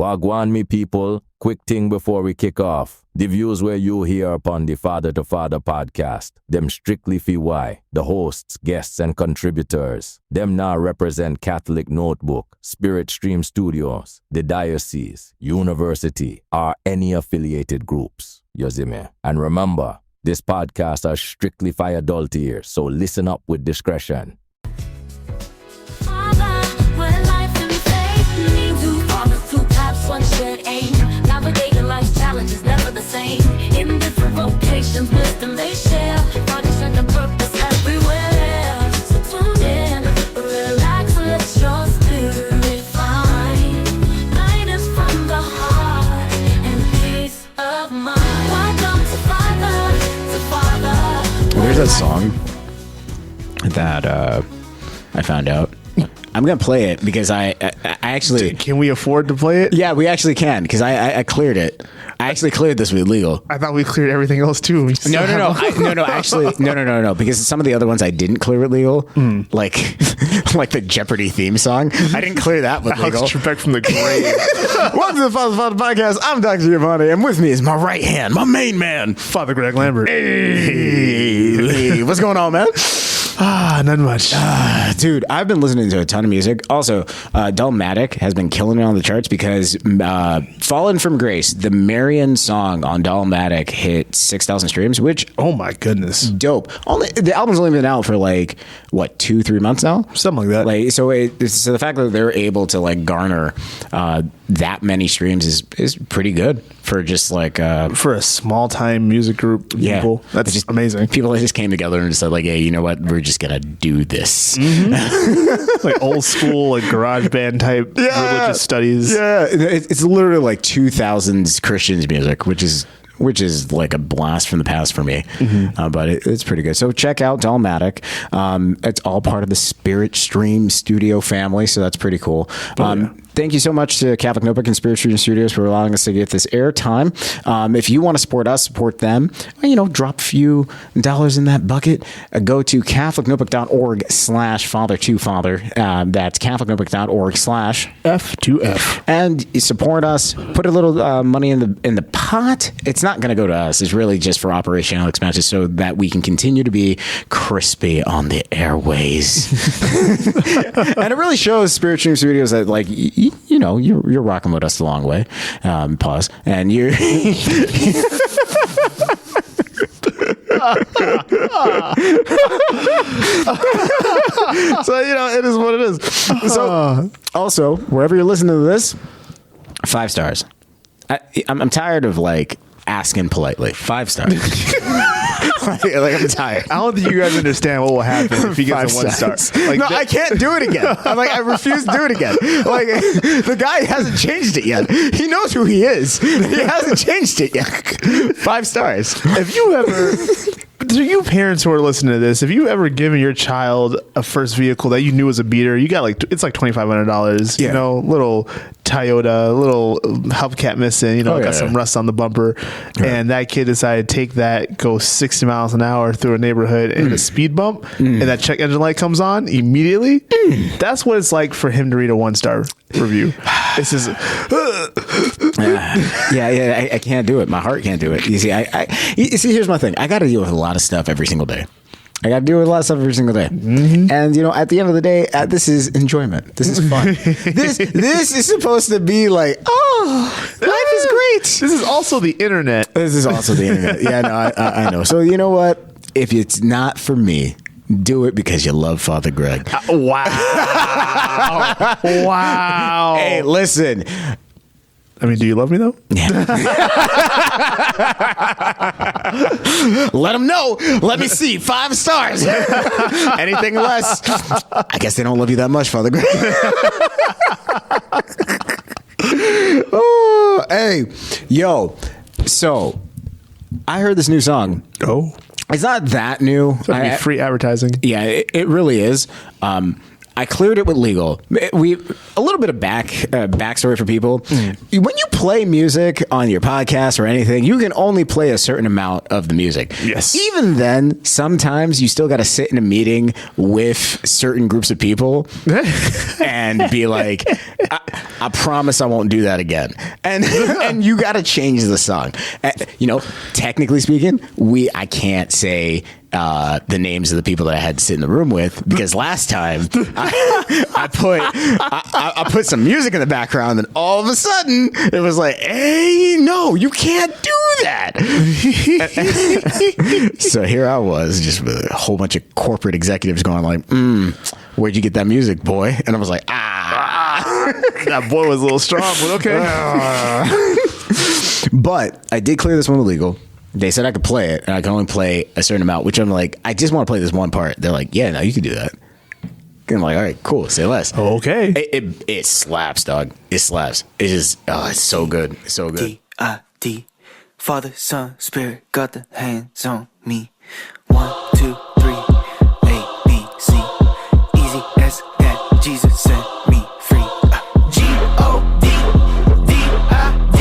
Wagwan, me people, quick thing before we kick off. The views where you hear upon the Father to Father podcast, them strictly for why, the hosts, guests, and contributors. Them now represent Catholic Notebook, Spirit Stream Studios, the Diocese, University, or any affiliated groups. You see me? And remember, this podcast are strictly for adult ears, so listen up with discretion. Navigating life's challenges, never the same. In different vocations, wisdom they share. Function and purpose everywhere. So tune in, relax, and let your spirit find guidance from the heart and peace of mind. Welcome to Father. There's that song that I found out. I'm gonna play it because I actually. Can we afford to play it? Yeah, we actually can because I cleared it. I actually cleared this with legal. I thought we cleared everything else too. No. Actually, no. Because some of the other ones I didn't clear with legal, like the Jeopardy theme song. I didn't clear that with legal. Alex Trebek from the grave. Welcome to the Father Podcast. I'm Dr. Giovanni, and with me is my right hand, my main man, Father Greg Lambert. Hey, what's going on, man? Not much. Dude, I've been listening to a ton of music. Also, Dalmatic has been killing it on the charts because Fallen from Grace, the Marian song on Dalmatic, hit 6,000 streams, which, Oh my goodness. dope. The album's only been out for like, what, 2-3 months now? Something like that. So the fact that they're able to like garner that many streams is pretty good for just like For a small time music group of people. That's just amazing. People that just came together and just said like, hey, you know what? We're just gonna do this. Like old school, like garage band type religious studies. Yeah, it's literally like 2000s Christians music, which is like a blast from the past for me. But it's pretty good. So check out Dalmatic. It's all part of the Spirit Stream Studio family, so that's pretty cool. Thank you so much to Catholic Notebook and Spirit Stream Studios for allowing us to get this airtime. If you want to support us, support them, drop a few dollars in that bucket. Go to catholicnotebook.org/father2father. That's catholicnotebook.org/F2F. And you support us. Put a little money in the pot. It's not going to go to us. It's really just for operational expenses so that we can continue to be crispy on the airways. And it really shows Spirit Stream Studios that, like, you're rocking with us a long way. Pause. And you're. So, it is what it is. So, also, wherever you're listening to this, 5 stars. I'm tired of like asking politely. 5 stars. like I'm tired. I don't think you guys understand what will happen if he gets a 1 star. Like, no, I can't do it again. I refuse to do it again. Like, the guy hasn't changed it yet. He knows who he is. He hasn't changed it yet. 5 stars. If you ever, to you parents who are listening to this, if you ever given your child a first vehicle that you knew was a beater, you got it's like $2,500. Yeah. Little Toyota, little hubcap missing. Got some rust on the bumper, and that kid decided to take that, go 60 miles an hour through a neighborhood and a speed bump, and that check engine light comes on immediately. That's what it's like for him to read a 1-star review. This is I can't do it. My heart can't do it. You see, here's my thing. I got to deal with a lot of stuff every single day. And at the end of the day, this is enjoyment. This is fun. This is supposed to be like, life is great. This is also the internet. Yeah, no, I know. So you know what? If it's not for me, do it because you love Father Greg. Wow. Wow. Hey, listen. I mean, do you love me though? Yeah. Let them know. Let me see. 5 stars. Anything less, I guess they don't love you that much, Father Greg. Oh, hey, yo. So, I heard this new song. Oh. It's not that new. It's free advertising. Yeah, it really is. I cleared it with legal. We a little bit of backstory for people. When you play music on your podcast or anything, you can only play a certain amount of the music. Yes. Even then, sometimes you still got to sit in a meeting with certain groups of people and be like, I promise I won't do that again. And you got to change the song. Technically speaking, I can't say the names of the people that I had to sit in the room with, because last time I put some music in the background, and all of a sudden it was like, hey, no, you can't do that. So here I was, just with a whole bunch of corporate executives going like, where'd you get that music, boy? And I was like, that boy was a little strong, but okay. But I did clear this one illegal. They said I could play it, and I can only play a certain amount, which I'm like, I just want to play this one part. They're like, yeah, no, you can do that. And I'm like, all right, cool, say less. Okay. It slaps, dog. It slaps. It's just, it's so good. It's so good. D-I-D, Father, Son, Spirit, got the hands on me. 1, 2, 3, A, B, C. Easy as that, Jesus set me free. G-O-D, D-I-D,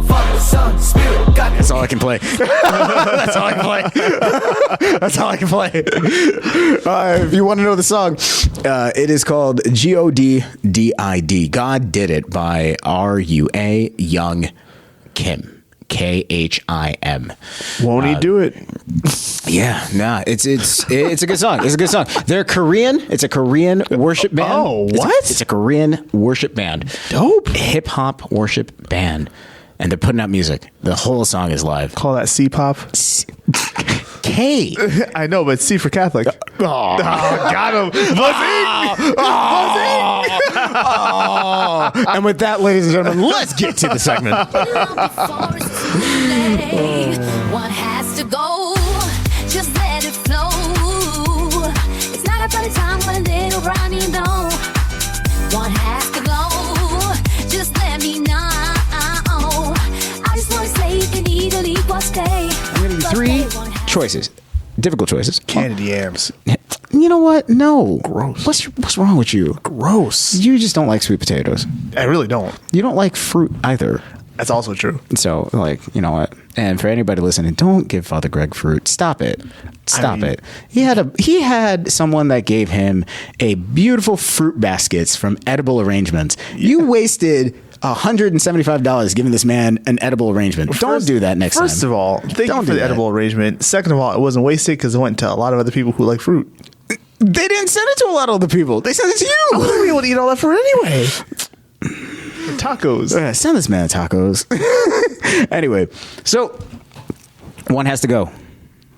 Father, Son, Spirit, got the. That's all I can play. That's all I can play. That's all I can play. If you want to know the song, it is called G-O-D-D-I-D. God Did It by R.U.A. Young Kim. K-H-I-M. Won't he do it? Yeah, nah, it's a good song. It's a good song. They're Korean. It's a Korean worship band. Oh, what? It's a Korean worship band. Dope. Hip hop worship band. And they're putting out music. The whole song is live. Call that C-pop. K. I know, but C for Catholic. Oh, got him. And with that, ladies and gentlemen, let's get to the segment. One has to go, just let it flow. It's not about the time when a little rhyme, you know. One has to go, just let me know. I just want to say you can either leave or stay. I'm going to give you 3 choices. Difficult choices. Candied yams. You know what? No. Gross. What's wrong with you? Gross. You just don't like sweet potatoes. I really don't. You don't like fruit either. That's also true. So, you know what? And for anybody listening, don't give Father Greg fruit. Stop it. Stop it. He had someone that gave him a beautiful fruit baskets from Edible Arrangements. Yeah. You wasted $175 giving this man an edible arrangement. Don't do that next time. First of all, thank you for the edible arrangement. Second of all, it wasn't wasted because it went to a lot of other people who like fruit. They didn't send it to a lot of other people. They sent it to you. I'm going to be able to eat all that for anyway. Tacos. Send this man tacos. Anyway, so one has to go.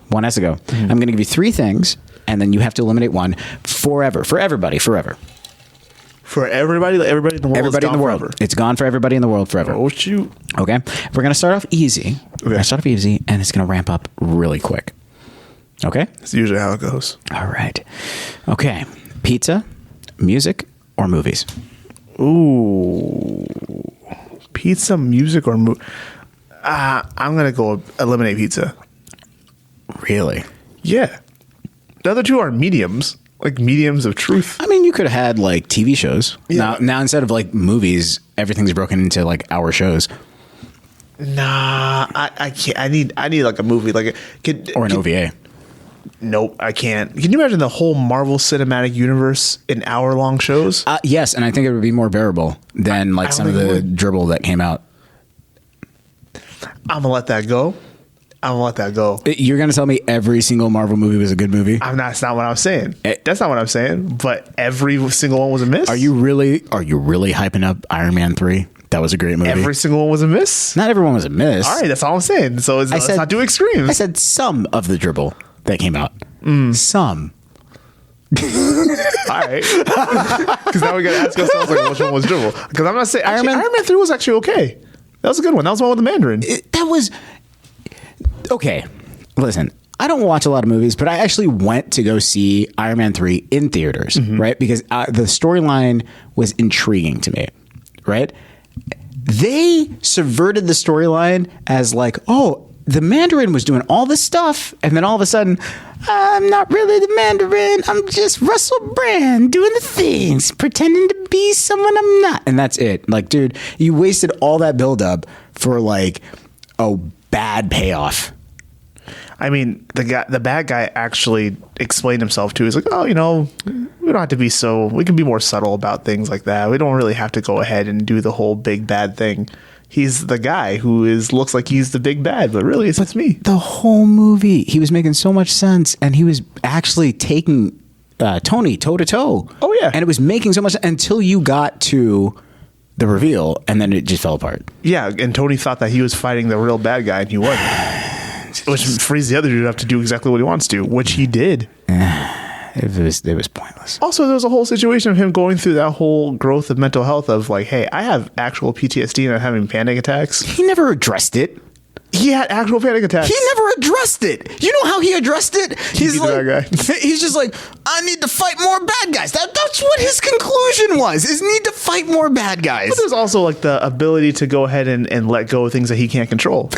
One has to go. I'm going to give you 3 things, and then you have to eliminate one forever. For everybody, forever. For everybody? Like everybody in the world? Everybody in the world. Forever. It's gone for everybody in the world forever. Oh, shoot. Okay. We're going to start off easy. We're going to start off easy, and it's going to ramp up really quick. Okay? That's usually how it goes. All right. Okay. Pizza, music, or movies? Ooh. Pizza, music, or movie? I'm going to go eliminate pizza. Really? Yeah. The other 2 are mediums. Like mediums of truth. I mean, you could have had like TV shows. Yeah. Now instead of like movies, everything's broken into like hour shows. Nah, I can't. I need like a movie, like an OVA. Nope, I can't. Can you imagine the whole Marvel Cinematic Universe in hour-long shows? Yes, and I think it would be more bearable than like some of the dribble that came out. I'm gonna let that go. You're going to tell me every single Marvel movie was a good movie? That's not what I'm saying. That's not what I'm saying. But every single one was a miss. Are you really hyping up Iron Man 3? That was a great movie. Every single one was a miss? Not everyone was a miss. All right, that's all I'm saying. So let's not do extremes. I said some of the dribble that came out. Some. All right. Because now we got to ask ourselves like, which one was dribble? Because I'm not saying Iron Man 3 was actually okay. That was a good one. That was the one with the Mandarin. That was okay. Listen, I don't watch a lot of movies, but I actually went to go see Iron Man 3 in theaters, right? Because the storyline was intriguing to me, right? They subverted the storyline as like, oh, the Mandarin was doing all this stuff, and then all of a sudden, I'm not really the Mandarin. I'm just Russell Brand doing the things, pretending to be someone I'm not. And that's it. Like, dude, you wasted all that buildup for like a bad payoff. I mean, the bad guy actually explained himself too. He's like, oh, we don't have to be we can be more subtle about things like that. We don't really have to go ahead and do the whole big bad thing. He's the guy who looks like he's the big bad, but really it's just me. The whole movie, he was making so much sense, and he was actually taking Tony toe to toe. Oh yeah, and it was making so much sense until you got to the reveal, and then it just fell apart. Yeah, and Tony thought that he was fighting the real bad guy, and he wasn't. Which frees the other dude up to do exactly what he wants to, which he did. It was pointless. Also, there was a whole situation of him going through that whole growth of mental health of like, hey, I have actual PTSD and I'm having panic attacks. He never addressed it. He had actual panic attacks. He never addressed it. You know how he addressed it? He's like, he's just like, I need to fight more bad guys. That's what his conclusion was, is need to fight more bad guys. But there's also like the ability to go ahead and let go of things that he can't control.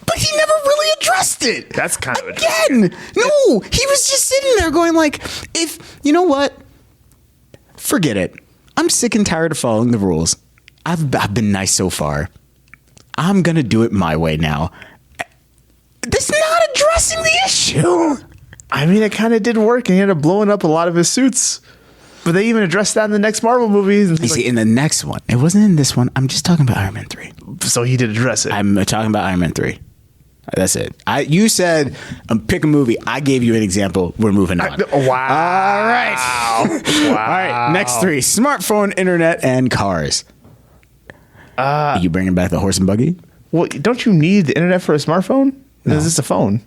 But he never really addressed it. That's kind of again. No, he was just sitting there going like, if you know what, forget it. I'm sick and tired of following the rules. I've been nice so far. I'm gonna do it my way now. That's not addressing the issue. I mean, it kind of did work, and he ended up blowing up a lot of his suits. But they even addressed that in the next Marvel movies. You see, in the next one, it wasn't in this one. I'm just talking about Iron Man 3. So he did address it. I'm talking about Iron Man 3. That's it. You said pick a movie. I gave you an example. We're moving on. Wow. All right. Wow. All right. Next three: smartphone, internet, and cars. Are you bringing back the horse and buggy? Well, don't you need the internet for a smartphone? No. Is this a phone?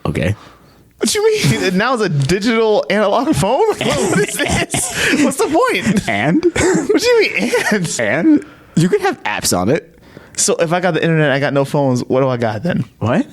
Okay. What you mean? Now it's a digital analog phone? What is this? What's the point? And? What do you mean and? And? You can have apps on it. So if I got the internet, I got no phones, what do I got then? What?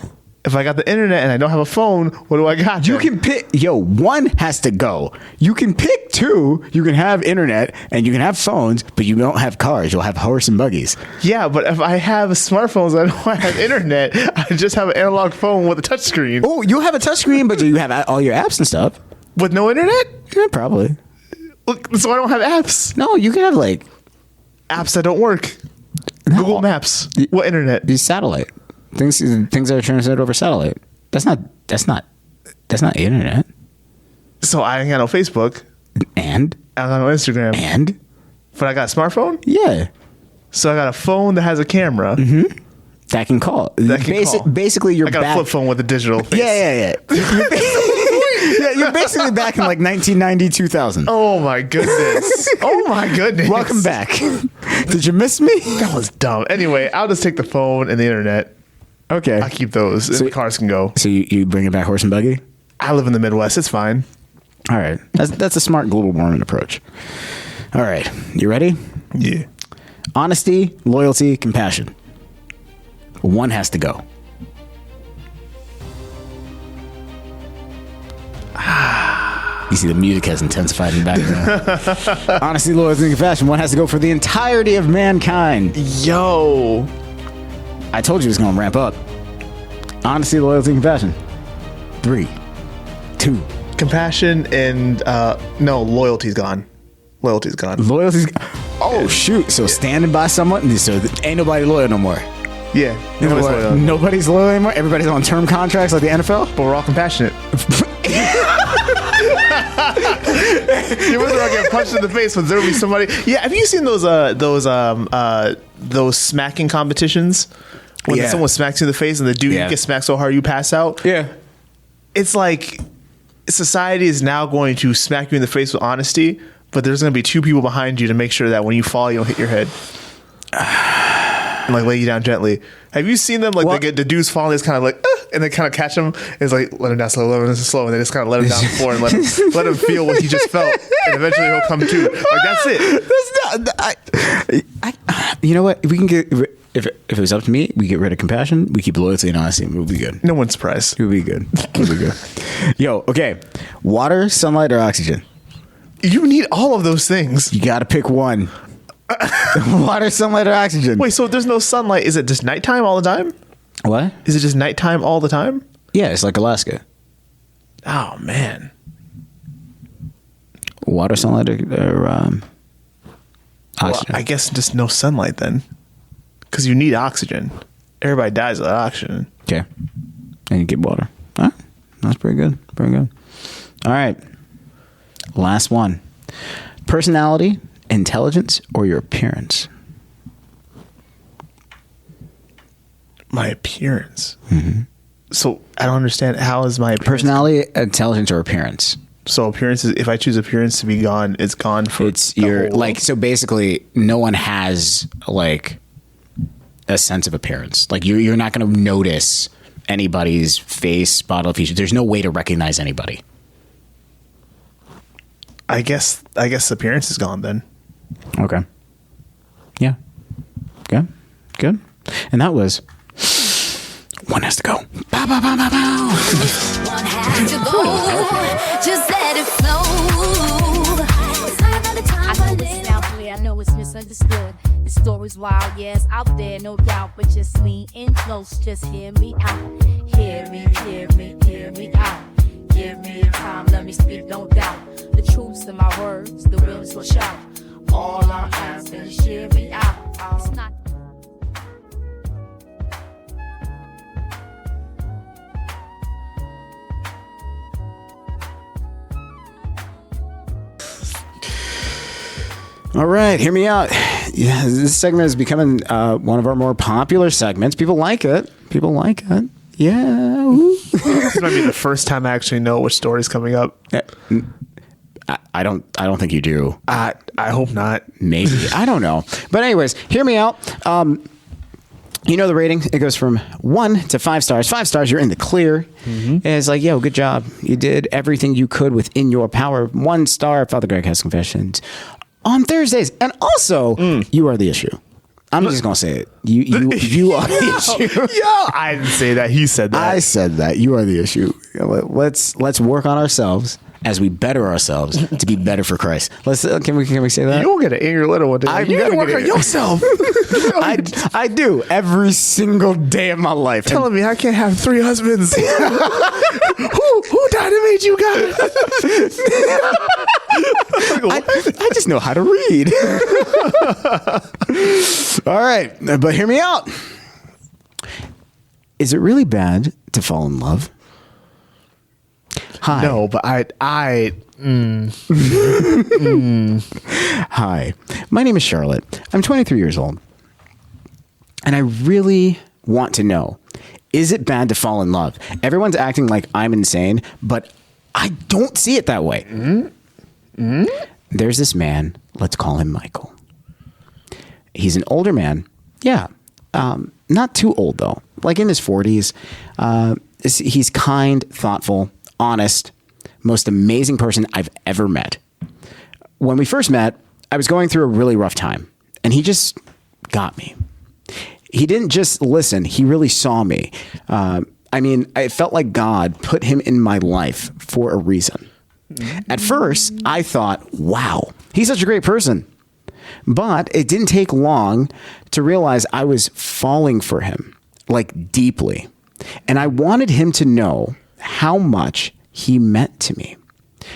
If I got the internet and I don't have a phone, what do I got then? You can pick, one has to go. You can pick two. You can have internet and you can have phones, but you don't have cars. You'll have horse and buggies. Yeah, but if I have smartphones, I don't have internet. I just have an analog phone with a touchscreen. Oh, you have a touchscreen, but you have all your apps and stuff. With no internet? Yeah, probably. Look, so I don't have apps. No, you can have like apps that don't work. No. Google Maps. What internet? These satellite things that are transmitted over satellite. That's not internet. So I ain't got no Facebook. And I got no Instagram. And but I got a smartphone? Yeah. So I got a phone that has a camera. Mm-hmm. That can call. Basically, you're I got back. A flip phone with a digital face. Yeah. You're basically back in like 1990, 2000. Oh my goodness. Oh my goodness. Welcome back. Did you miss me? That was dumb. Anyway, I'll just take the phone and the internet. Okay. I'll keep those. So, and the cars can go. So you bring it back horse and buggy? I live in the Midwest. It's fine. All right. That's a smart global warming approach. All right. You ready? Yeah. Honesty, loyalty, compassion. One has to go. You see the music has intensified in the background. Honesty, loyalty, and compassion. One has to go for the entirety of mankind. Yo. I told you it was going to ramp up. Honesty, loyalty, and compassion. 3, 2. Compassion and no, loyalty's gone. Loyalty's gone. Loyalty's. Oh shoot! So standing by someone, so ain't nobody loyal no more. Yeah, nobody's loyal. Nobody's loyal anymore. Everybody's on term contracts like the NFL. But we're all compassionate. You wonder I get punched in the face, but there'll be somebody. Yeah, have you seen those smacking competitions when someone smacks you in the face and the dude gets smacked so hard you pass out? Yeah, it's like society is now going to smack you in the face with honesty, but there's going to be two people behind you to make sure that when you fall, you don't hit your head. And like lay you down gently. Have you seen them? Like they get the dudes falling, it's kind of like, and they kind of catch him. It's like let him down slow, and they just kind of let him down the floor and let him feel what he just felt, and eventually he'll come to. Like that's it. That's not. You know what? We can get if it was up to me, we get rid of compassion. We keep loyalty and honesty. We'll be good. No one's surprised. We'll be good. We'll be good. Yo, okay. Water, sunlight, or oxygen? You need all of those things. You got to pick one. Water, sunlight, or oxygen? Wait, so if there's no sunlight, is it just nighttime all the time? What? Is it just nighttime all the time? Yeah, it's like Alaska. Oh man. Water, sunlight, or Well, oxygen. I guess just no sunlight then, because you need oxygen. Everybody dies without oxygen. Okay. And you get water. All right. That's pretty good. Pretty good. All right. Last one. Personality, intelligence, or your appearance? My appearance. So I don't understand. How is my appearance? Personality, intelligence, or appearance? So appearance is, if I choose appearance to be gone, it's gone for It's the your whole like world? so basically no one has like a sense of appearance. Like you're not going to notice anybody's face, bodily features. There's no way to recognize anybody. I guess appearance is gone then. Okay. Yeah. Good. Good. And that was one has to go. Bow, bow, bow, bow, bow. One has to go. Just let it flow. I know it's out there, I know it's misunderstood. The story's wild, yes, out there, no doubt. But just lean in close, just hear me out. Hear me, hear me, hear me out. Give me time, let me speak, no doubt. The truths in my words, the winds will shout. All I'm asking is hear me out. It's not. All right, hear me out. Yeah, this segment is becoming one of our more popular segments. People like it. People like it. Yeah. Ooh. This might be the first time I actually know which story's coming up. I don't think you do. I hope not. Maybe. I don't know. But anyways, hear me out. You know the rating, it goes from 1 to 5 stars. 5 stars, you're in the clear. And it's like, yo, good job. You did everything you could within your power. 1 star, Father Greg has confessions on Thursdays. And also, you are the issue. I'm just going to say it. You are the issue. Yeah, I didn't say that. He said that. I said that. You are the issue. Let's work on ourselves as we better ourselves to be better for Christ. Let's can we say that? You'll get an angry letter one day. You gotta work on yourself. I do every single day of my life. Telling me I can't have 3 husbands. who died and made you God? I just know how to read. All right, but hear me out. Is it really bad to fall in love? Hi. No, but I Hi, my name is Charlotte. I'm 23 years old. And I really want to know, is it bad to fall in love? Everyone's acting like I'm insane, but I don't see it that way. There's this man, let's call him Michael. He's an older man. Yeah. Not too old, though. Like in his 40s. He's kind, thoughtful, honest, most amazing person I've ever met. When we first met, I was going through a really rough time, and he just got me. He didn't just listen, he really saw me. I felt like God put him in my life for a reason. At first, I thought, wow, he's such a great person. But it didn't take long to realize I was falling for him, like deeply. And I wanted him to know how much he meant to me.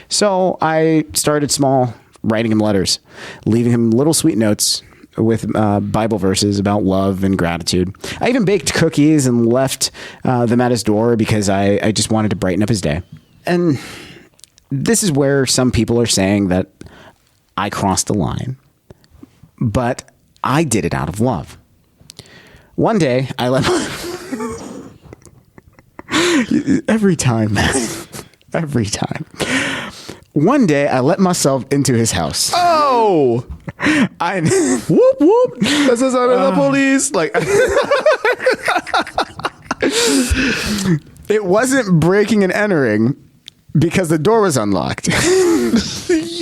So I started small, writing him letters, leaving him little sweet notes with Bible verses about love and gratitude. I even baked cookies and left them at his door because I just wanted to brighten up his day. And this is where some people are saying that I crossed the line, but I did it out of love. One day, I let every time. One day, I let myself into his house. Oh, I whoop whoop. This is under the police. Like, it wasn't breaking and entering because the door was unlocked.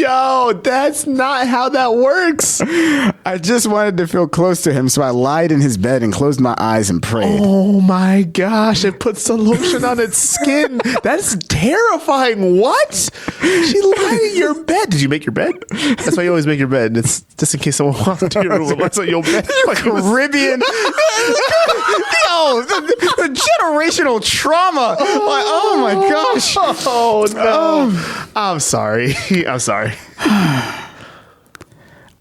Yo, that's not how that works. I just wanted to feel close to him, so I lied in his bed and closed my eyes and prayed. Oh my gosh, it puts the lotion on its skin. That's terrifying. What? She lied in your bed. Did you make your bed? That's why you always make your bed. It's just in case someone walks into your room. That's what you'll bed. Caribbean. Yo, the generational trauma. Like, oh my gosh. Oh no. I'm sorry. I'm sorry. I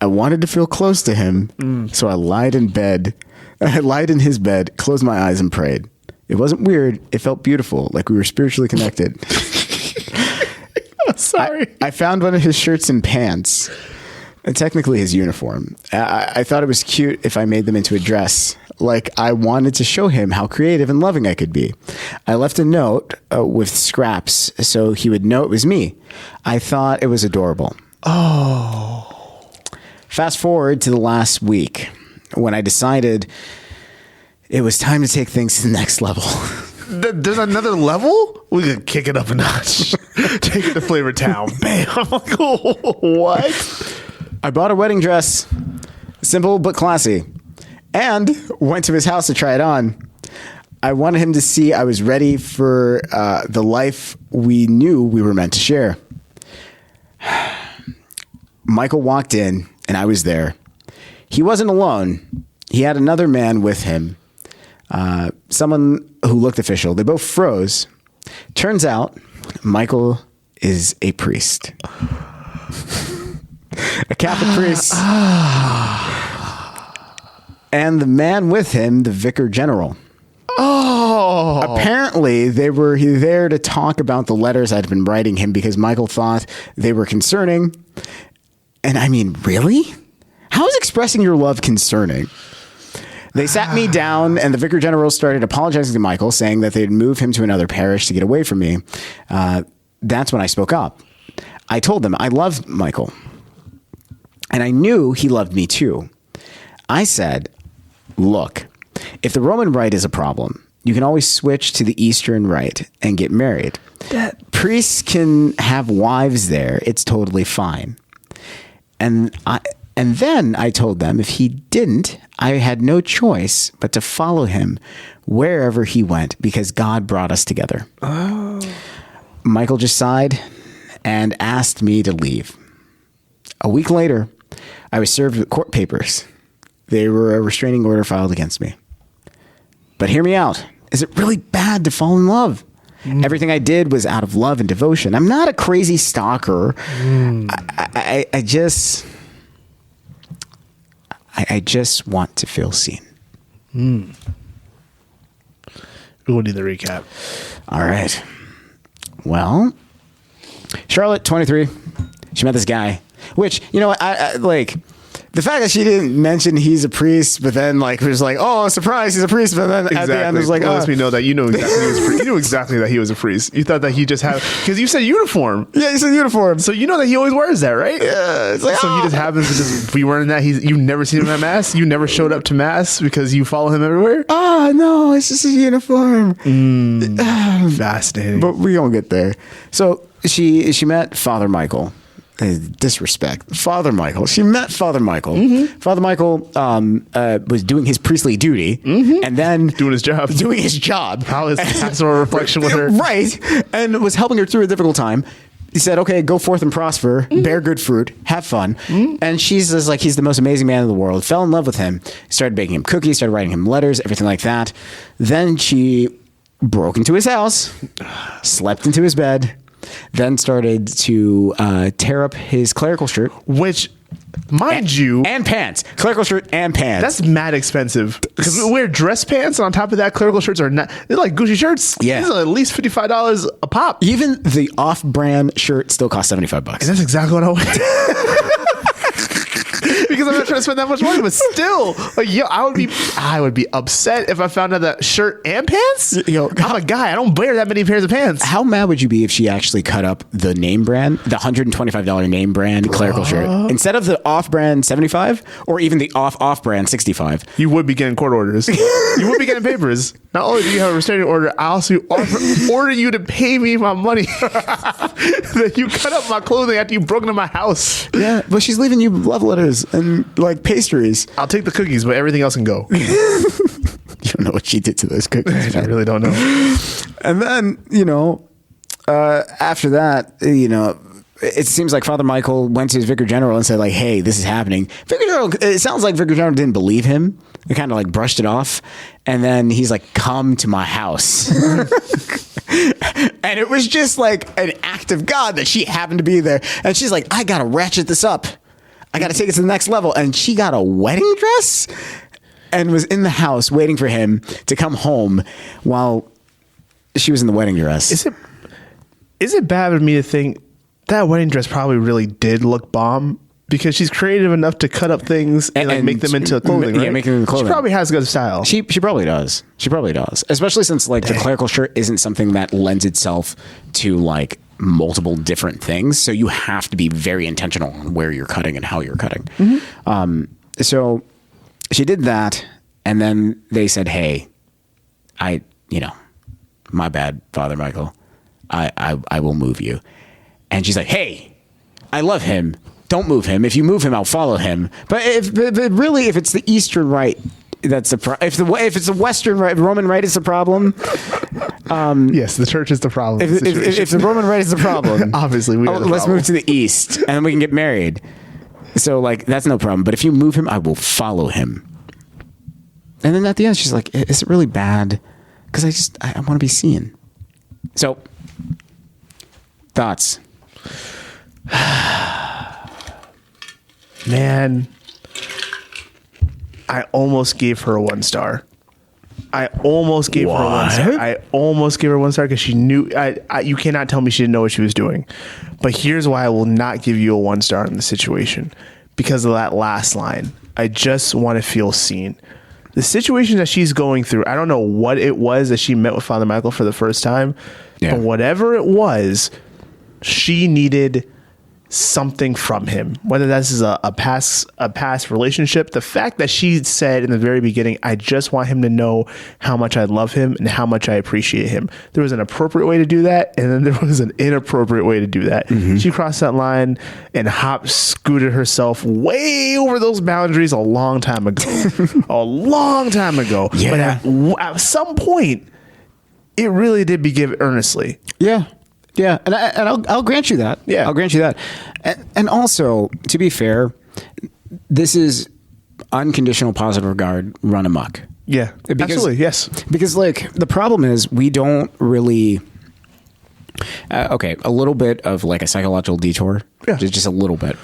wanted to feel close to him, so I lied in bed. I lied in his bed, closed my eyes, and prayed. It wasn't weird. It felt beautiful, like we were spiritually connected. I'm sorry. I found one of his shirts and pants, and technically his uniform. I thought it was cute if I made them into a dress. Like I wanted to show him how creative and loving I could be. I left a note with scraps so he would know it was me. I thought it was adorable. Oh. Fast forward to the last week when I decided it was time to take things to the next level. There's another level? We could kick it up a notch. Take it to Flavor Town. Bam. I'm like, oh, what? I bought a wedding dress, simple but classy, and went to his house to try it on. I wanted him to see I was ready for the life we knew we were meant to share. Michael walked in, and I was there. He wasn't alone. He had another man with him, someone who looked official. They both froze. Turns out, Michael is a priest. A Catholic priest. And the man with him, the vicar general. Oh. Apparently, they were there to talk about the letters I'd been writing him because Michael thought they were concerning. And I mean, really? How is expressing your love concerning? They sat me down, and the vicar general started apologizing to Michael, saying that they'd move him to another parish to get away from me. That's when I spoke up. I told them I loved Michael, and I knew he loved me too. I said, look, if the Roman rite is a problem, you can always switch to the Eastern rite and get married. Priests can have wives there. It's totally fine. And then I told them if he didn't, I had no choice but to follow him wherever he went because God brought us together. Oh. Michael just sighed and asked me to leave. A week later, I was served with court papers. They were a restraining order filed against me. But hear me out. Is it really bad to fall in love? Everything I did was out of love and devotion. I'm not a crazy stalker. I just want to feel seen. We will need the recap. All right. Well, Charlotte, 23. She met this guy, which, you know, I like the fact that she didn't mention he's a priest, but then like was like, oh, surprise, he's a priest. But then at the end, it was like, lets me know that you know exactly he was a priest. You knew exactly that he was a priest. You thought that he just had because you said uniform. Yeah, he said uniform. So you know that he always wears that, right? Yeah. It's like, so he just happens to just be wearing that. You've never seen him at mass. You never showed up to mass because you follow him everywhere. Oh no, it's just a uniform. Fascinating. But we won't get there. So she met Father Michael. Disrespect. Father Michael. She met Father Michael. Mm-hmm. Father Michael was doing his priestly duty and then doing his job. How his pastoral reflection with her. Right. And was helping her through a difficult time. He said, okay, go forth and prosper, bear good fruit, have fun. And she's just like, he's the most amazing man in the world. Fell in love with him. Started baking him cookies, started writing him letters, everything like that. Then she broke into his house, slept into his bed, then started to tear up his clerical shirt. Which, mind you... And pants. Clerical shirt and pants. That's mad expensive. Because we wear dress pants, and on top of that, clerical shirts are not... They're like Gucci shirts. Yeah. These are at least $55 a pop. Even the off-brand shirt still costs $75. And that's exactly what I want. because I'm not trying to spend that much money, but still, like, yo, I would be upset if I found out that shirt and pants. I'm a guy. I don't wear that many pairs of pants. How mad would you be if she actually cut up the name brand, the $125 name brand clerical shirt, instead of the off-brand 75 or even the off-brand 65? You would be getting court orders. You would be getting papers. Not only do you have a restraining order, I also order you to pay me my money that you cut up my clothing after you broke into my house. Yeah, but she's leaving you love letters and like pastries. I'll take the cookies, but everything else can go. You don't know what she did to those cookies. I really don't know. And then, after that, it seems like Father Michael went to his Vicar General and said, like, hey, this is happening. Vicar General, it sounds like Vicar General didn't believe him. He kind of like brushed it off. And then he's like, come to my house. And it was just like an act of God that she happened to be there. And she's like, I got to ratchet this up. I got to take it to the next level. And she got a wedding dress and was in the house waiting for him to come home while she was in the wedding dress. Is it bad of me to think that wedding dress probably really did look bomb? Because she's creative enough to cut up things and like make them into clothing, right? Yeah, make them into clothing. She probably has good style. She probably does. She probably does. Especially since like the clerical shirt isn't something that lends itself to like multiple different things. So you have to be very intentional on where you're cutting and how you're cutting. Mm-hmm. So she did that. And then they said, hey, my bad, Father Michael. I will move you. And she's like, hey, I love him. Don't move him. If you move him, I'll follow him. But really, if it's the Eastern Rite, that's the problem. If it's the Western Rite, Roman Rite is the problem. Yes, the church is the problem. If the Roman Rite is the problem, obviously let's move to the East and then we can get married. So like that's no problem. But if you move him, I will follow him. And then at the end, she's like, "Is it really bad? Because I want to be seen." So thoughts. Man, I almost gave her a 1 star. I almost gave her a 1 star. I almost gave her 1 star because she knew. You cannot tell me she didn't know what she was doing. But here's why I will not give you a 1 star in this situation. Because of that last line. I just want to feel seen. The situation that she's going through, I don't know what it was that she met with Father Michael for the first time. Yeah. But whatever it was, she needed something from him, whether this is a past relationship. The fact that she said in the very beginning, I just want him to know how much I love him and how much I appreciate him. There was an appropriate way to do that, and then there was an inappropriate way to do that. Mm-hmm. She crossed that line and scooted herself way over those boundaries a long time ago. Yeah. But at some point, it really did begin earnestly. Yeah. Yeah, and I'll grant you that. Yeah, I'll grant you that. And also, to be fair, this is unconditional positive regard run amok. Yeah, absolutely, yes. Because like the problem is we don't really. A little bit of like a psychological detour. Yeah, just a little bit.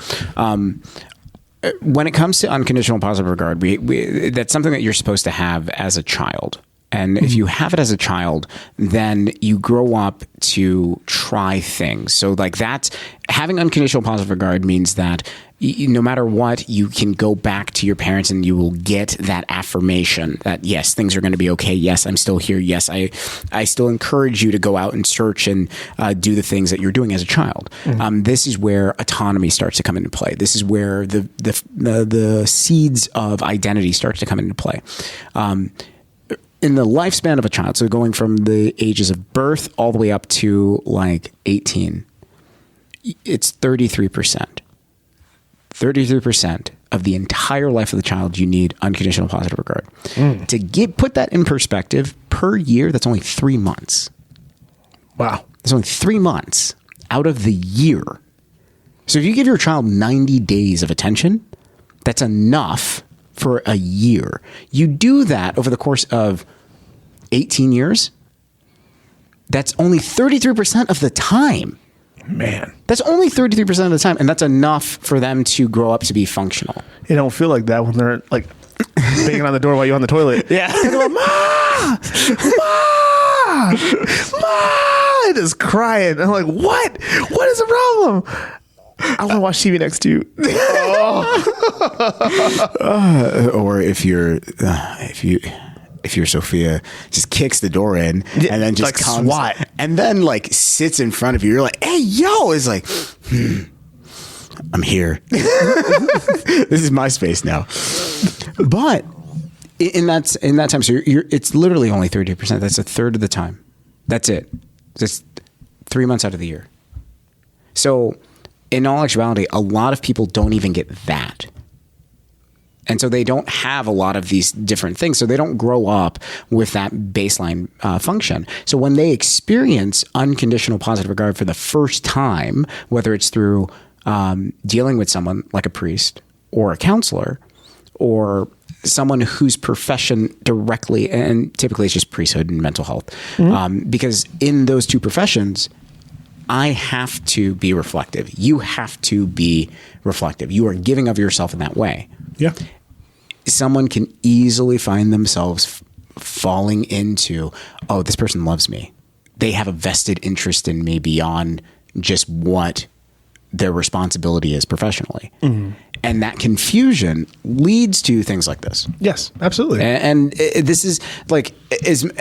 When it comes to unconditional positive regard, we that's something that you're supposed to have as a child. And if you have it as a child, then you grow up to try things. So like that's having unconditional positive regard means that no matter what, you can go back to your parents and you will get that affirmation that, yes, things are going to be okay. Yes, I'm still here. Yes, I still encourage you to go out and search and do the things that you're doing as a child. Mm-hmm. This is where autonomy starts to come into play. This is where the seeds of identity starts to come into play. In the lifespan of a child, so going from the ages of birth all the way up to like 18, it's 33%. 33% of the entire life of the child, you need unconditional positive regard. To put that in perspective, per year, that's only 3 months. Wow. That's only 3 months out of the year. So if you give your child 90 days of attention, that's enough for a year. You do that over the course of 18 years. That's only 33% of the time. Man. That's only 33% of the time. And that's enough for them to grow up to be functional. It don't feel like that when they're like banging on the door while you're on the toilet. Yeah. They're like, Ma! Ma! Just crying. I'm like, what? What is the problem? I want to watch TV next to you. Or if you're Sophia, just kicks the door in and then just like comes SWAT. and then like sits in front of you. You're like, hey, yo, is like, I'm here. This is my space now. But in that time, so it's literally only 32%. That's a third of the time. That's it. That's 3 months out of the year. So in all actuality, a lot of people don't even get that. And so they don't have a lot of these different things. So they don't grow up with that baseline function. So when they experience unconditional positive regard for the first time, whether it's through dealing with someone like a priest or a counselor or someone whose profession directly, and typically it's just priesthood and mental health, because in those two professions, I have to be reflective. You have to be reflective. You are giving of yourself in that way. Yeah. Someone can easily find themselves falling into, oh, this person loves me. They have a vested interest in me beyond just what their responsibility is professionally. And that confusion leads to things like this. Yes, absolutely. And this is like,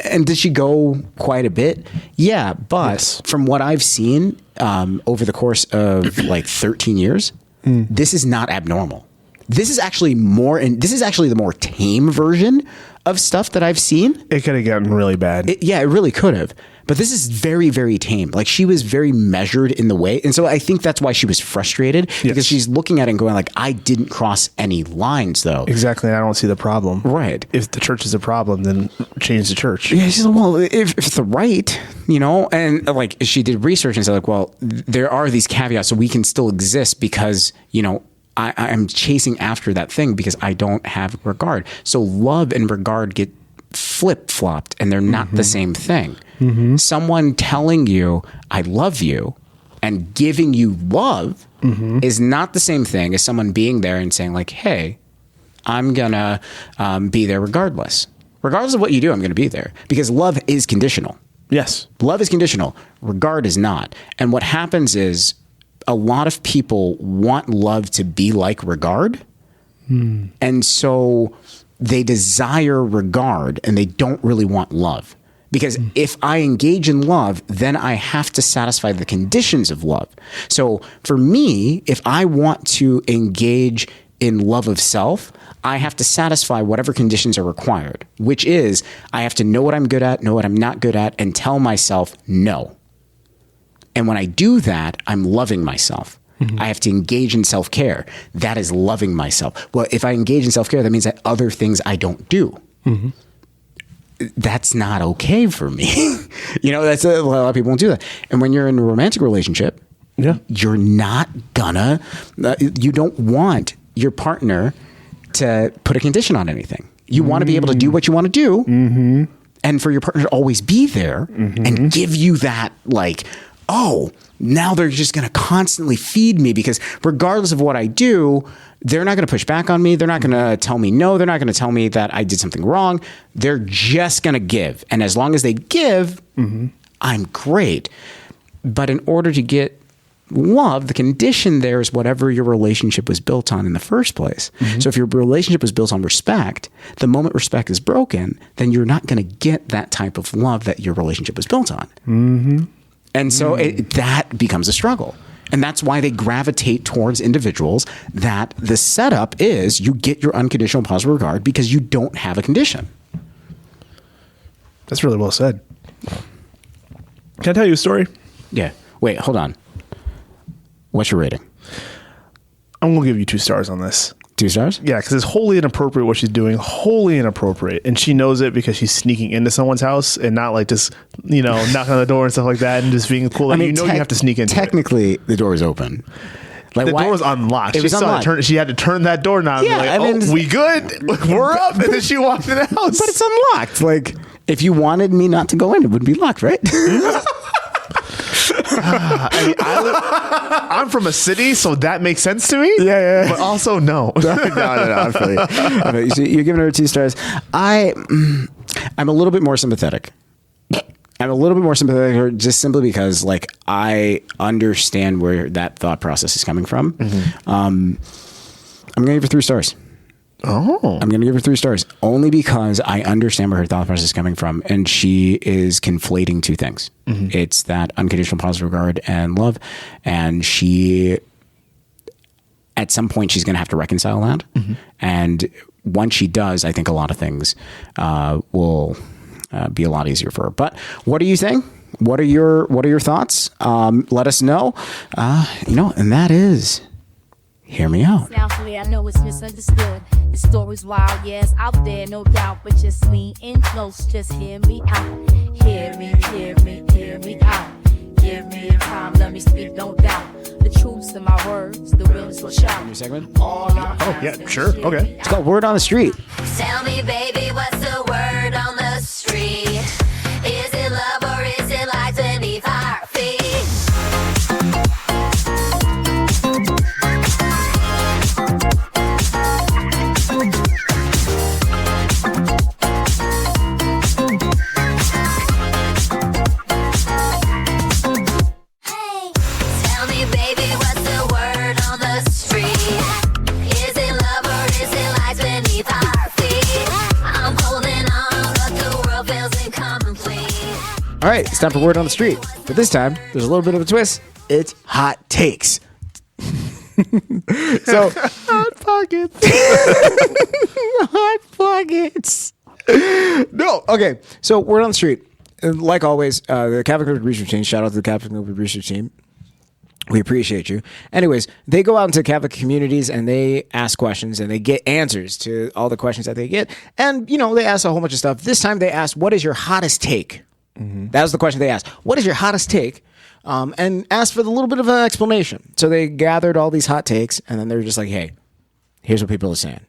and did she go quite a bit? Yeah, but from what I've seen over the course of like 13 years, this is not abnormal. This is actually the more tame version of stuff that I've seen. It could have gotten really bad. It really could have. But this is very, very tame. Like she was very measured in the way. And so I think that's why she was frustrated because she's looking at it and going like, I didn't cross any lines though. Exactly. I don't see the problem. Right. If the church is a problem, then change the church. Yeah. She's like, well, if it's the right, and like she did research and said like, well, there are these caveats so we can still exist because, I'm chasing after that thing because I don't have regard. So love and regard get flip-flopped and they're not the same thing. Someone telling you, I love you and giving you love is not the same thing as someone being there and saying like, hey, I'm going to be there regardless. Regardless of what you do, I'm going to be there because love is conditional. Yes. Love is conditional. Regard is not. And what happens is, a lot of people want love to be like regard. And so they desire regard and they don't really want love. Because if I engage in love, then I have to satisfy the conditions of love. So for me, if I want to engage in love of self, I have to satisfy whatever conditions are required, which is I have to know what I'm good at, know what I'm not good at, and tell myself no. And when I do that, I'm loving myself. I have to engage in self-care. That is loving myself. Well, if I engage in self-care, that means that other things I don't do. That's not okay for me. That's a lot of people won't do that. And when you're in a romantic relationship, you're not gonna, you don't want your partner to put a condition on anything. You want to be able to do what you want to do. And for your partner to always be there and give you that like, oh, now they're just going to constantly feed me because regardless of what I do, they're not going to push back on me. They're not going to tell me no. They're not going to tell me that I did something wrong. They're just going to give. And as long as they give, I'm great. But in order to get love, the condition there is whatever your relationship was built on in the first place. So if your relationship was built on respect, the moment respect is broken, then you're not going to get that type of love that your relationship was built on. And so that becomes a struggle. And that's why they gravitate towards individuals that the setup is you get your unconditional positive regard because you don't have a condition. That's really well said. Can I tell you a story? Yeah. Wait, hold on. What's your rating? I'm going to give you 2 stars on this. 2 stars? Yeah, because it's wholly inappropriate what she's doing. Wholly inappropriate. And she knows it because she's sneaking into someone's house and not like just, knocking on the door and stuff like that and just being cool. Like, you have to sneak into technically, the door is open. Like, the door was unlocked. It was unlocked. She had to turn that door knob. Yeah, and be like, we good? We're up. And then she walked in the house. But it's unlocked. Like, if you wanted me not to go in, it would be locked, right? I'm from a city, so that makes sense to me. Yeah. But also, no. No. I feel you. So you're giving her 2 stars. I'm a little bit more sympathetic. I'm a little bit more sympathetic just simply because, like, I understand where that thought process is coming from. I'm going to give her 3 stars. Oh. I'm going to give her 3 stars only because I understand where her thought process is coming from, and she is conflating 2 things. It's that unconditional positive regard and love, and she, at some point, she's going to have to reconcile that. And once she does, I think a lot of things will be a lot easier for her. But what do you think? What are your thoughts? Let us know. And that is, hear me out. Naturally, I know it's misunderstood. The story's wild, yes, out there, no doubt. But just lean in close, just hear me out. Hear me, hear me, hear me out. Give me time, let me speak, don't doubt. The truths in my words, the winds will shout. Your segment? Oh, yeah, sure. Okay. It's called Word on the Street. Tell me, baby, what's the word on the street? Is it love or is it lies beneath our feet? Hey, tell me, baby, what's the word on the street? Is it love or is it lies beneath our feet? I'm holding on, but the world feels incomplete. All right, it's time for Word on the Street. But this time, there's a little bit of a twist. It's hot takes. So, Hot pockets. hot pockets. No, okay. So, Word on the Street. And like always, the Catholic Neighborhood Research Team. Shout out to the Catholic Neighborhood Research Team. We appreciate you. Anyways, they go out into Catholic communities and they ask questions and they get answers to all the questions that they get. And, they ask a whole bunch of stuff. This time they asked, what is your hottest take? That was the question they asked. What is your hottest take? And asked for a little bit of an explanation. So they gathered all these hot takes and then they were just like, hey, here's what people are saying.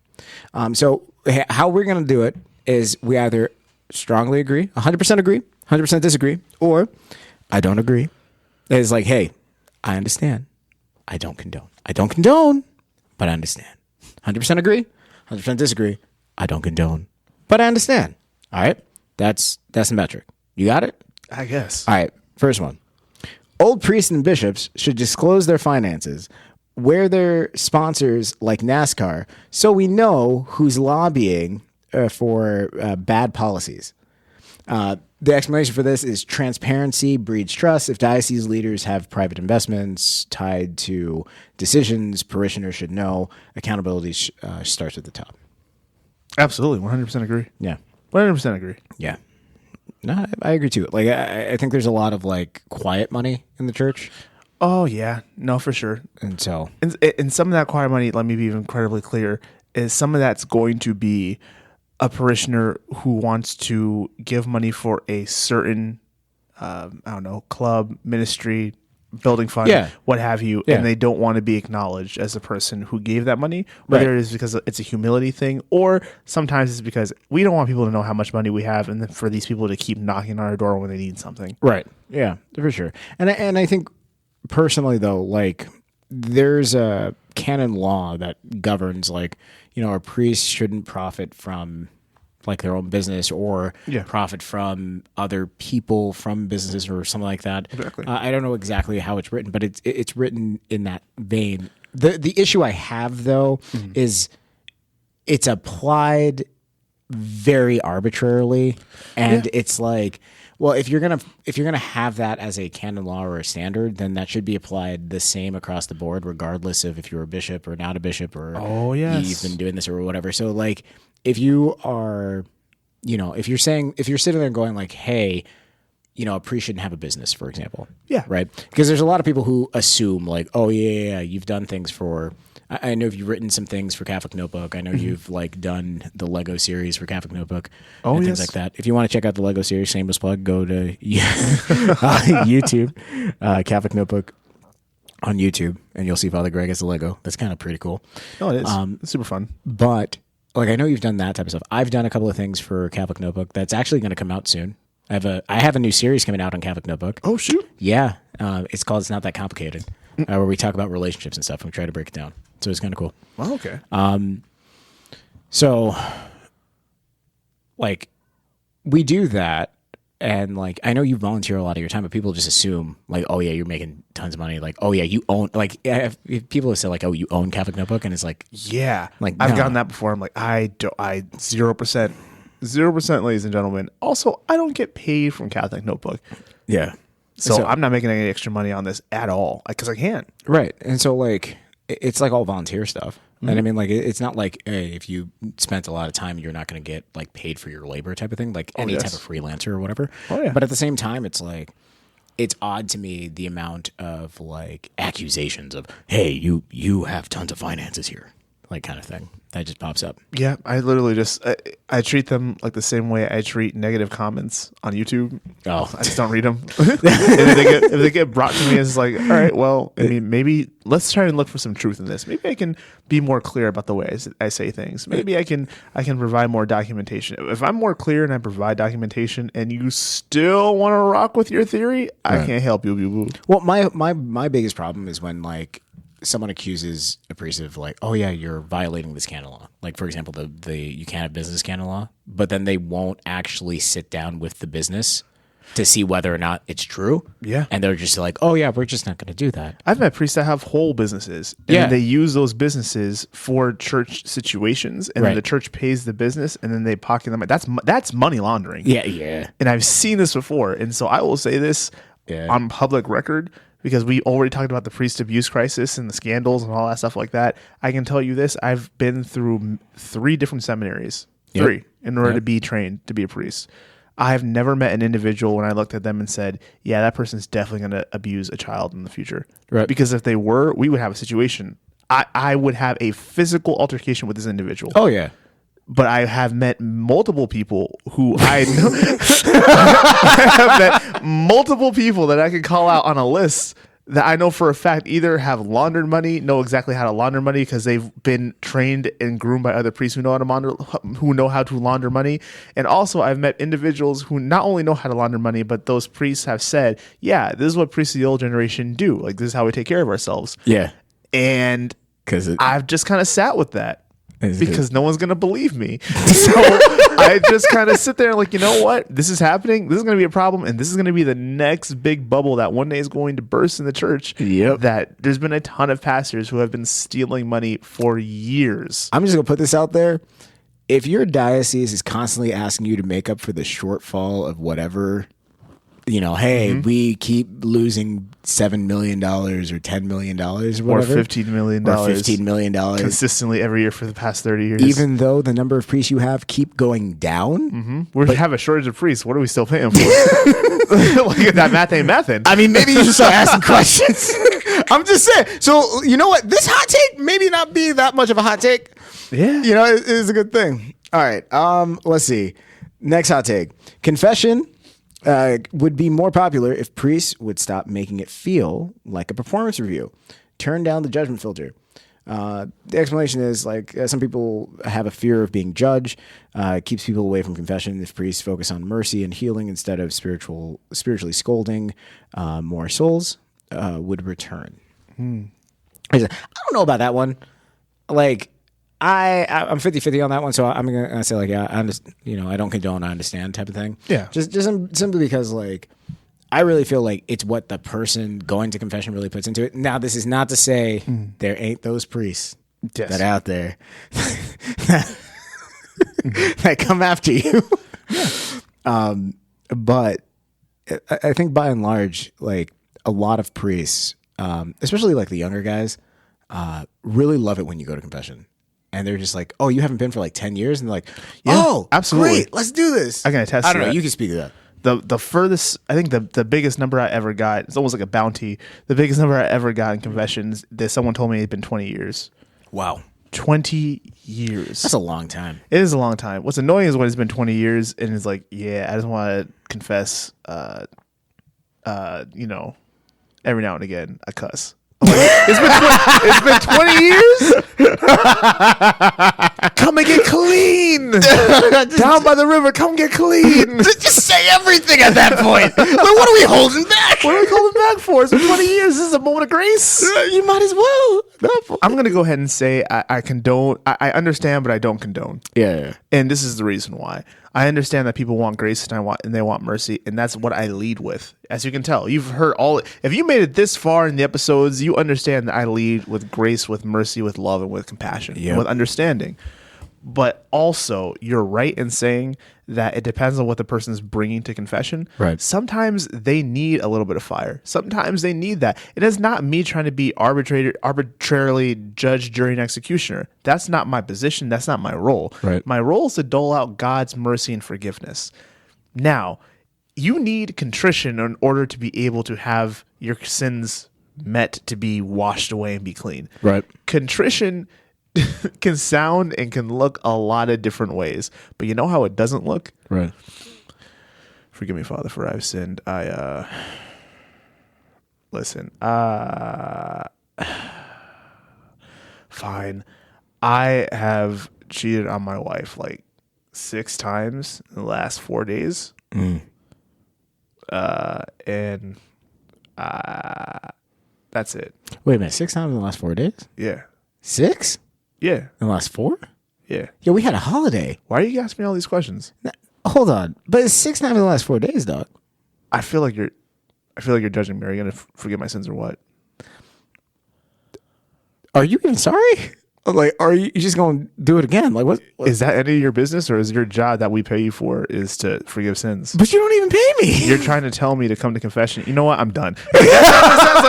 So how we're going to do it is we either strongly agree, 100% agree, 100% disagree, or I don't agree. It's like, hey, I understand. I don't condone. I don't condone, but I understand. 100% agree, 100% disagree. I don't condone, but I understand. All right? That's the metric. You got it? I guess. All right. First one. Old priests and bishops should disclose their finances, where their sponsors like NASCAR, so we know who's lobbying for bad policies. The explanation for this is transparency breeds trust. If diocese leaders have private investments tied to decisions, parishioners should know. Accountability starts at the top. Absolutely. 100% agree. Yeah. 100% agree. Yeah. No, I agree too. Like, I think there's a lot of like quiet money in the church. Oh, yeah. No, for sure. And so, And some of that choir money, let me be incredibly clear, is some of that's going to be a parishioner who wants to give money for a certain, club, ministry, building fund, what have you, and they don't want to be acknowledged as a person who gave that money, whether it is because it's a humility thing, or sometimes it's because we don't want people to know how much money we have, and then for these people to keep knocking on our door when they need something. right. Yeah, for sure. And I think personally though, like there's a canon law that governs a priest shouldn't profit from like their own business or profit from other people from businesses or something like that. Exactly. I don't know exactly how it's written, but it's written in that vein. The issue I have though is it's applied very arbitrarily, and it's like, well, if you're gonna have that as a canon law or a standard, then that should be applied the same across the board, regardless of if you're a bishop or not a bishop or you've been doing this or whatever. So like, if you are, if you're sitting there going like, hey, a priest shouldn't have a business, for example. Yeah. Right. Because there's a lot of people who assume like, oh yeah, you've done things for. I know you've written some things for Catholic Notebook. I know you've like done the Lego series for Catholic Notebook and things like that. If you want to check out the Lego series, shameless plug, go to YouTube, Catholic Notebook on YouTube, and you'll see Father Greg as the Lego. That's kind of pretty cool. Oh, it is. It's super fun. But like, I know you've done that type of stuff. I've done a couple of things for Catholic Notebook that's actually going to come out soon. I have a new series coming out on Catholic Notebook. Oh, shoot. Yeah. It's called It's Not That Complicated, where we talk about relationships and stuff and we try to break it down. So it's kind of cool. Oh, okay. So, like, we do that, And like, I know you volunteer a lot of your time, but people just assume like, oh yeah, you're making tons of money. Like, oh yeah, you own, like, if people have said like, oh, you own Catholic Notebook, and it's like, Yeah. Like, I've no. gotten that before. I'm like, I 0%, ladies and gentlemen. Also, I don't get paid from Catholic Notebook. yeah. So I'm not making any extra money on this at all because I can't. Right. And so like, it's like all volunteer stuff. Mm-hmm. And I mean, like, it's not like, hey, if you spent a lot of time, you're not going to get like paid for your labor type of thing, like any yes. type of freelancer or whatever. Oh, yeah. But at the same time, it's like, it's odd to me the amount of like accusations of, hey, you have tons of finances here, like kind of thing that just pops up. Yeah, I literally just I treat them like the same way I treat negative comments on YouTube. Oh. I just don't read them. if they get brought to me, it's like, all right, well, I mean, maybe let's try and look for some truth in this. Maybe I can be more clear about the ways I say things. Maybe I can provide more documentation. If I'm more clear and I provide documentation, and you still want to rock with your theory, I can't help you. Boo. Well, my biggest problem is when like someone accuses a priest of like, oh yeah, you're violating this canon law. Like for example, the you can't have business canon law, but then they won't actually sit down with the business to see whether or not it's true. Yeah. And they're just like, oh yeah, we're just not going to do that. I've met priests that have whole businesses, and Yeah. they use those businesses for church situations, and then Right. the church pays the business, and then they pocket them. That's money laundering. Yeah. And I've seen this before, and so I will say this on public record, because we already talked about the priest abuse crisis and the scandals and all that stuff like that. I can tell you this: I've been through 3 different seminaries, in order to be trained to be a priest. I've never met an individual when I looked at them and said, yeah, that person's definitely going to abuse a child in the future. Right. Because if they were, we would have a situation. I would have a physical altercation with this individual. Oh yeah. But I have met multiple people who I know. I have met multiple people that I could call out on a list that I know for a fact either have laundered money, know exactly how to launder money because they've been trained and groomed by other priests who know how to launder money. And also, I've met individuals who not only know how to launder money, but those priests have said, "Yeah, this is what priests of the old generation do. Like this is how we take care of ourselves." Yeah. And Because I've just kind of sat with that. Is Because no one's going to believe me. So I just kind of sit there like, you know what? This is happening. This is going to be a problem. And this is going to be the next big bubble that one day is going to burst in the church. Yep. That there's been a ton of pastors who have been stealing money for years. I'm just gonna put this out there. If your diocese is constantly asking you to make up for the shortfall of whatever, you know, hey, we keep losing $7 million or $10 million or whatever, Or $15 million. or $15 million Consistently every year for the past 30 years. even though the number of priests you have keep going down. we have a shortage of priests. What are we still paying for? Like that math ain't mathin'. I mean, maybe you should start asking questions. I'm just saying. So you know what? This hot take maybe not be that much of a hot take. Yeah. You know, it is a good thing. All right. Let's see. Next hot take. Confession would be more popular if priests would stop making it feel like a performance review. Turn down the judgment filter. The explanation is like some people have a fear of being judged. It keeps people away from confession. If priests focus on mercy and healing instead of spiritually scolding, more souls would return. I don't know about that one. Like I'm 50-50 on that one, so I'm gonna say like, yeah, I don't condone, I understand type of thing. Yeah. Just simply because like I really feel like it's what the person going to confession really puts into it. Now, this is not to say there ain't those priests that out there that come after you. But I think by and large, like a lot of priests, especially like the younger guys, really love it when you go to confession. And they're just like, oh, you haven't been for like 10 years? And they're like, oh, absolutely. Great, let's do this. I can attest I to don't know. that. You can speak to that. The furthest, I think the biggest number I ever got, it's almost like a bounty. The biggest number I ever got in confessions that someone told me it had been 20 years. Wow. 20 years. That's a long time. It is a long time. What's annoying is when it's been 20 years and it's like, yeah, I just want to confess, every now and again, I cuss. I'm like, it's been 20 years? come and get clean. Down by the river, come get clean. Just say everything at that point. Like, what are we holding back? What are we holding back for? It's been 20 years. This is a moment of grace. You might as well. I'm going to go ahead and say I condone. I understand, but I don't condone. Yeah. And this is the reason why. I understand that people want grace and they want mercy, and that's what I lead with. As you can tell, you've heard all. If you made it this far in the episodes, you understand that I lead with grace, with mercy, with love, and with compassion, and with understanding. But also, you're right in saying that it depends on what the person is bringing to confession. Right. Sometimes they need a little bit of fire. Sometimes they need that. It is not me trying to be arbitrarily judge, jury, and executioner. That's not my position. That's not my role. Right. My role is to dole out God's mercy and forgiveness. Now, you need contrition in order to be able to have your sins met to be washed away and be clean. Right. Contrition can sound and can look a lot of different ways, but you know how it doesn't look? Right. Forgive me, Father, for I've sinned. Listen, fine. I have cheated on my wife like 6 times in the last 4 days. And that's it. Wait a minute. 6 times in the last 4 days? Yeah. 6? Yeah. In the last 4? Yeah. Yeah, we had a holiday. Why are you asking me all these questions? Hold on. But it's 6 times in the last 4 days, dog. I feel like you're judging me. Are you gonna forgive my sins or what? Are you even sorry? Like, are you just going to do it again? Like, what? Is that any of your business, or is your job that we pay you for is to forgive sins? But you don't even pay me. You're trying to tell me to come to confession. You know what? I'm done. That sounds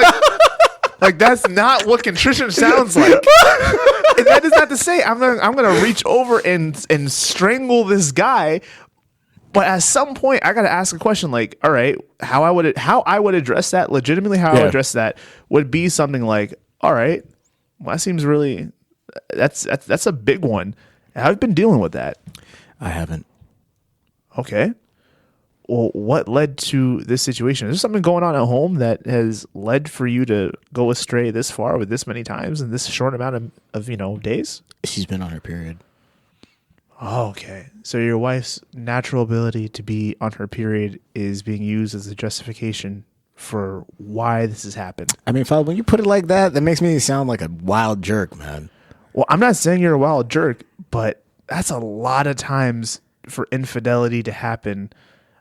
like that's not what contrition sounds like. And that is not to say I'm gonna reach over and strangle this guy. But at some point, I gotta ask a question. Like, all right, how I would address that legitimately. How I would address that would be something like, all right, well, that seems really that's a big one. I've been dealing with that. I haven't. Okay. Well, what led to this situation? Is there something going on at home that has led for you to go astray this far with this many times in this short amount of days? She's been on her period. Oh, okay. So your wife's natural ability to be on her period is being used as a justification for why this has happened. I mean, Father, when you put it like that, that makes me sound like a wild jerk, man. Well, I'm not saying you're a wild jerk, but that's a lot of times for infidelity to happen.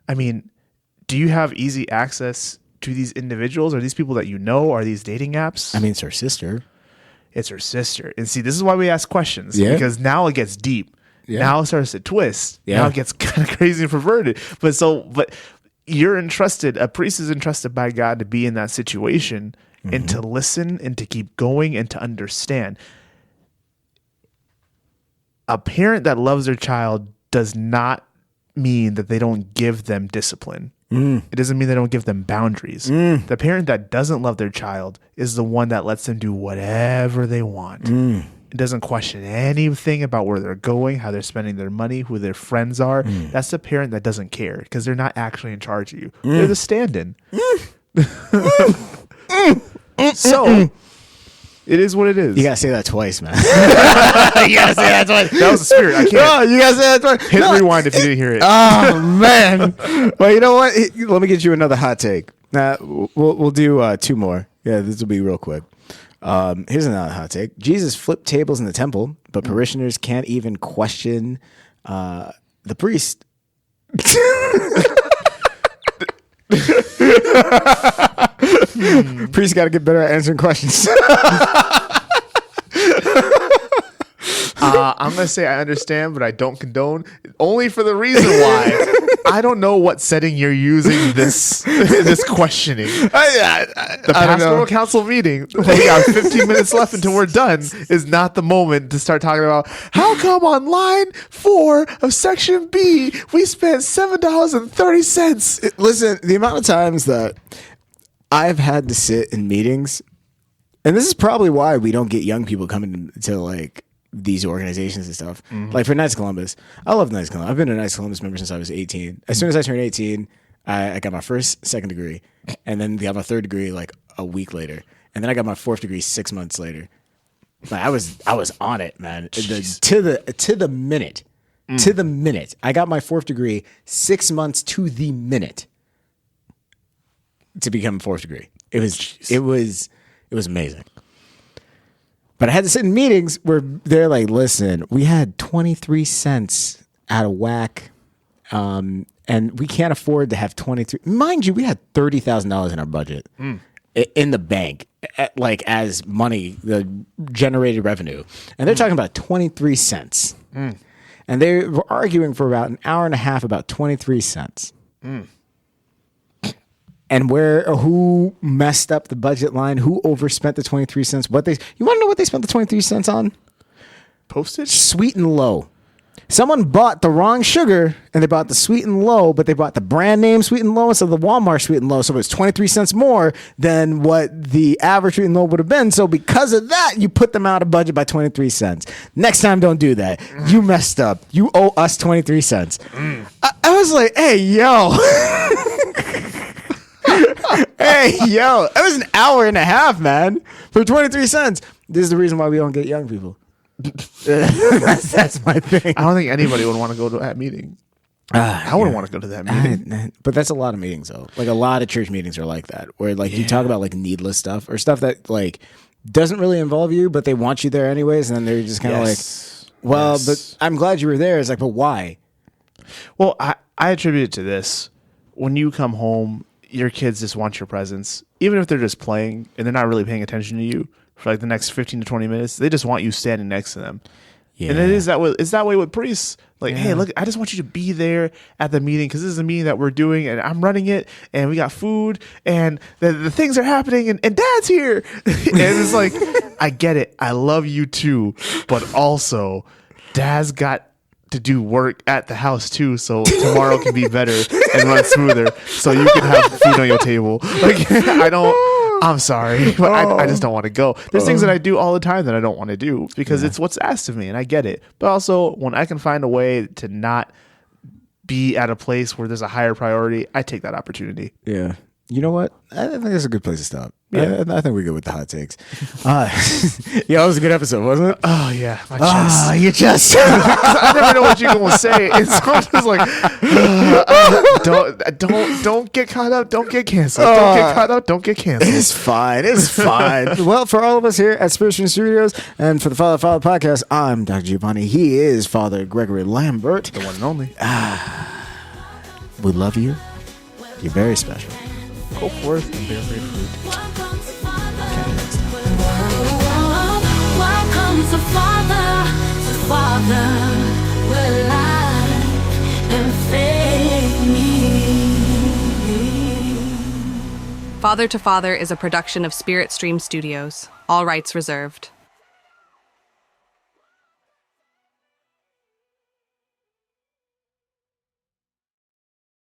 I mean, do you have easy access to these individuals? Are these people that you know? Are these dating apps? I mean, it's her sister. It's her sister. And see, this is why we ask questions. Yeah. Because now it gets deep. Yeah. Now it starts to twist. Yeah. Now it gets kind of crazy and perverted. But you're entrusted, a priest is entrusted by God to be in that situation and to listen and to keep going and to understand. A parent that loves their child does not mean that they don't give them discipline. It doesn't mean they don't give them boundaries. The parent that doesn't love their child is the one that lets them do whatever they want. It doesn't question anything about where they're going, how they're spending their money, who their friends are. That's the parent that doesn't care because they're not actually in charge of you. They're the stand-in. So it is what it is. You gotta say that twice, man. You gotta say that twice. That was the spirit. I can't. No, you gotta say that twice. Hit rewind if you didn't hear it. Oh man. Well, you know what? Let me get you another hot take. We'll do 2 more. Yeah, this will be real quick. Here's another hot take. Jesus flipped tables in the temple, but parishioners can't even question the priest. Priest got to get better at answering questions. I'm going to say I understand, but I don't condone, only for the reason why I don't know what setting you're using this questioning. The pastoral council meeting, we got 15 minutes left until we're done, is not the moment to start talking about how come on line 4 of section B we spent $7.30. Listen, the amount of times that I've had to sit in meetings, and this is probably why we don't get young people coming to like these organizations and stuff. Like for Knights of Columbus, I love Knights of Columbus. I've been a Knights of Columbus member since I was 18. As soon as I turned 18, I got my first, second degree, and then got my third degree like a week later, and then I got my fourth degree 6 months later. Like, I was on it, man. To the minute. To the minute. I got my 4th degree 6 months to the minute to become 4th degree. It was amazing. But I had to sit in meetings where they're like, listen, we had 23 cents out of whack. And we can't afford to have 23. Mind you, we had $30,000 in our budget in the bank, like as money, the generated revenue. And they're talking about 23 cents. And they were arguing for about an hour and a half about 23 cents. And who messed up the budget line, who overspent the 23 cents, you want to know what they spent the 23 cents on? Postage? Sweet and low. Someone bought the wrong sugar and they bought the Sweet and Low, but they bought the brand name Sweet and Low instead of the Walmart Sweet and Low. So it was 23 cents more than what the average Sweet and Low would have been. So because of that, you put them out of budget by 23 cents. Next time, don't do that. You messed up. You owe us 23 cents. I was like, hey, yo. Hey, yo. It was an hour and a half, man, for 23 cents. This is the reason why we don't get young people. That's my thing. I don't think anybody would want to go to that meeting. I wouldn't want to go to that meeting. But that's a lot of meetings, though. Like, a lot of church meetings are like that, where like you talk about like needless stuff or stuff that like doesn't really involve you, but they want you there anyways, and then they're just kind of like, well, but I'm glad you were there. It's like, but why? Well, I attribute it to this. When you come home, your kids just want your presence, even if they're just playing and they're not really paying attention to you. For like the next 15 to 20 minutes, they just want you standing next to them. Yeah. And it is that way. It's that way with priests. Like, hey, look, I just want you to be there at the meeting because this is a meeting that we're doing and I'm running it and we got food and the things are happening and Dad's here. And it's like, I get it. I love you too. But also, Dad's got to do work at the house too, so tomorrow can be better and run smoother so you can have food on your table. Like, I'm sorry, but I just don't want to go. There's things that I do all the time that I don't want to do because it's what's asked of me, and I get it. But also, when I can find a way to not be at a place where there's a higher priority, I take that opportunity. Yeah. You know what? I think that's a good place to stop. Yeah. I think we're good with the hot takes. Yeah, it was a good episode, wasn't it? Oh, yeah. My chest. Your chest. I never know what you're going to say. And so I'm just like, don't get caught up. Don't get canceled. Don't get caught up. Don't get canceled. It's fine. It's fine. Well, for all of us here at Spiritual Studios and for the Father Podcast, I'm Dr. Giovanni. He is Father Gregory Lambert. The one and only. We love you. You're very special. Go forth and bear great fruit. Welcome to Father, where life and faith. Father to Father is a production of Spirit Stream Studios. All rights reserved.